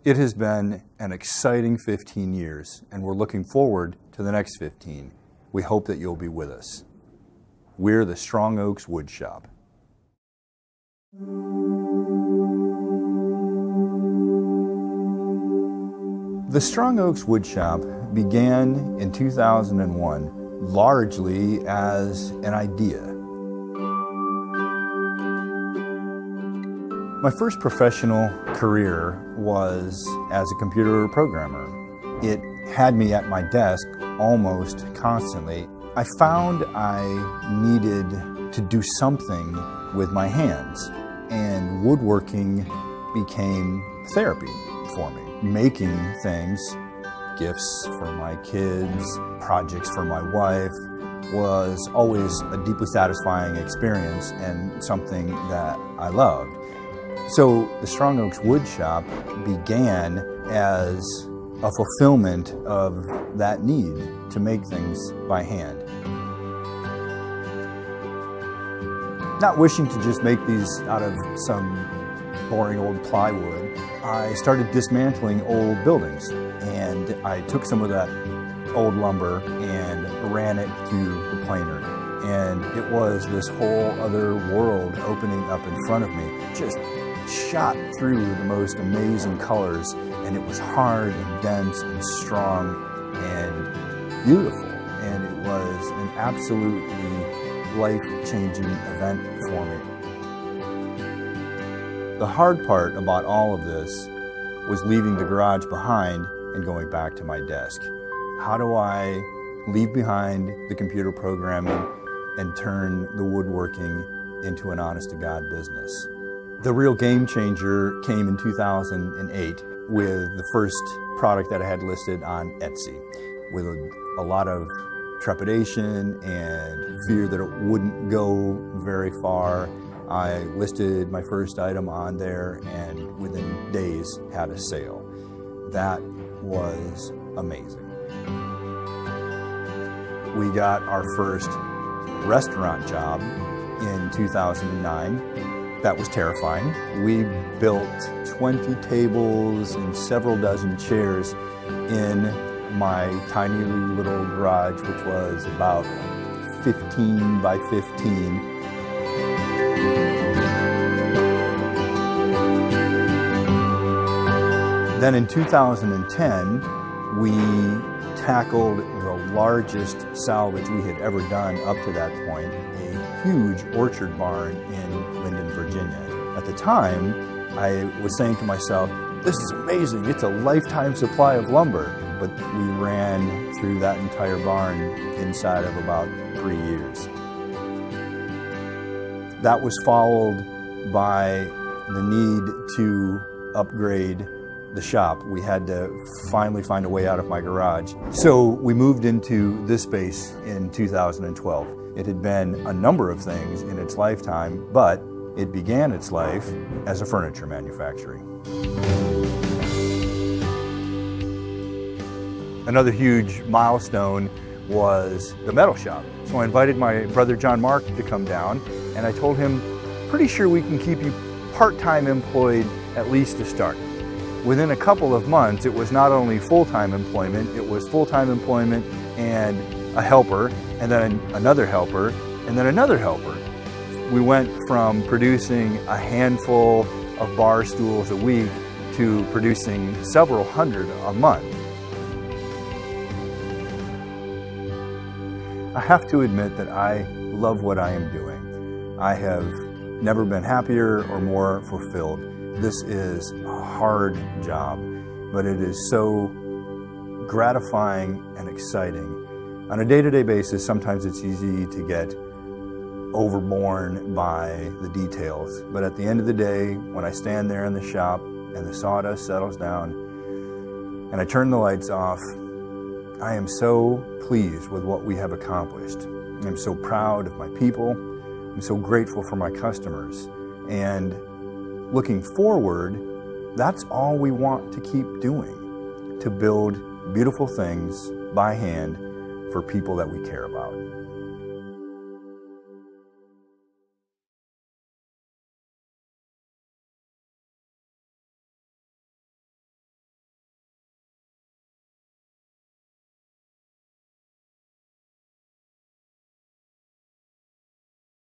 It has been an exciting 15 years, and we're looking forward to the next 15. We hope that you'll be with us. We're the Strong Oaks Woodshop. The Strong Oaks Woodshop began in 2001 largely as an idea. My first professional career was as a computer programmer. It had me at my desk almost constantly. I found I needed to do something with my hands, and woodworking became therapy for me. Making things, gifts for my kids, projects for my wife, was always a deeply satisfying experience and something that I loved. So the Strong Oaks Woodshop began as a fulfillment of that need to make things by hand. Not wishing to just make these out of some boring old plywood, I started dismantling old buildings, and I took some of that old lumber and ran it through the planer. And it was this whole other world opening up in front of me, just shot through the most amazing colors, and it was hard and dense and strong and beautiful. And it was an absolutely life-changing event for me. The hard part about all of this was leaving the garage behind and going back to my desk. How do I leave behind the computer programming and turn the woodworking into an honest-to-God business? The real game changer came in 2008 with the first product that I had listed on Etsy, with a lot of trepidation and fear that it wouldn't go very far. I listed my first item on there and within days had a sale. That was amazing. We got our first restaurant job in 2009. That was terrifying. We built 20 tables and several dozen chairs in my tiny little garage, which was about 15 by 15. Then in 2010, we tackled the largest salvage we had ever done up to that point, a huge orchard barn in Linden, Virginia. At the time, I was saying to myself, this is amazing, it's a lifetime supply of lumber. But we ran through that entire barn inside of about 3 years. That was followed by the need to upgrade the shop. We had to finally find a way out of my garage. So we moved into this space in 2012. It had been a number of things in its lifetime, but it began its life as a furniture manufacturing. Another huge milestone was the metal shop. So I invited my brother John Mark to come down, and I told him, pretty sure we can keep you part-time employed at least to start. Within a couple of months, it was not only full-time employment, it was full-time employment and a helper, and then another helper, and then another helper. We went from producing a handful of bar stools a week to producing several hundred a month. I have to admit that I love what I am doing. I have never been happier or more fulfilled. This is a hard job, but it is so gratifying and exciting. On a day-to-day basis, sometimes it's easy to get overborne by the details, but at the end of the day, when I stand there in the shop and the sawdust settles down and I turn the lights off, I am so pleased with what we have accomplished. I'm so proud of my people. I'm so grateful for my customers. And looking forward, that's all we want to keep doing, to build beautiful things by hand for people that we care about.